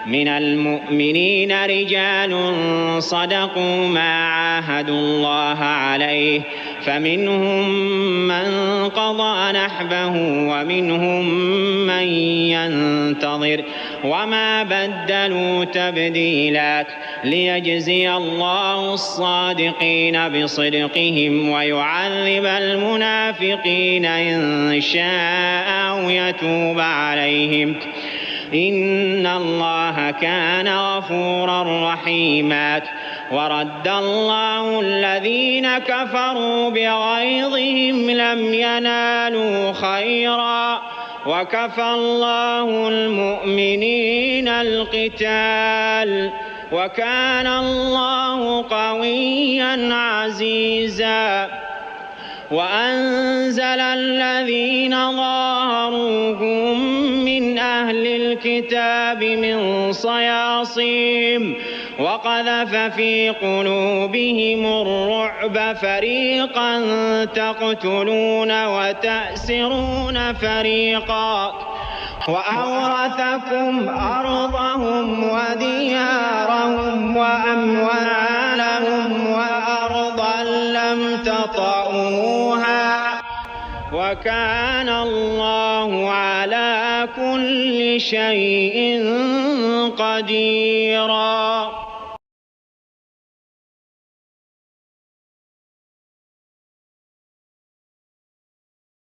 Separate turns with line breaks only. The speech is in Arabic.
من المؤمنين رجال صدقوا ما عاهدوا الله عليه فمنهم من قضى نحبه ومنهم من ينتظر وما بدلوا تبديلا ليجزي الله الصادقين بصدقهم ويعذب المنافقين إن شاء أو يتوب عليهم إن الله كان غفورا رحيما ورد الله الذين كفروا بغيظهم لم ينالوا خيرا وكفى الله المؤمنين القتال وكان الله قويا عزيزا وأنزل الذين ظاهروهم من أهل الكتاب من صياصيهم وقذف في قلوبهم الرعب فريقا تقتلون وتأسرون فريقا وأورثكم أرضهم وديارهم وأموالهم وأرضا لم تطئوها وكان الله على كل شيء قديرا.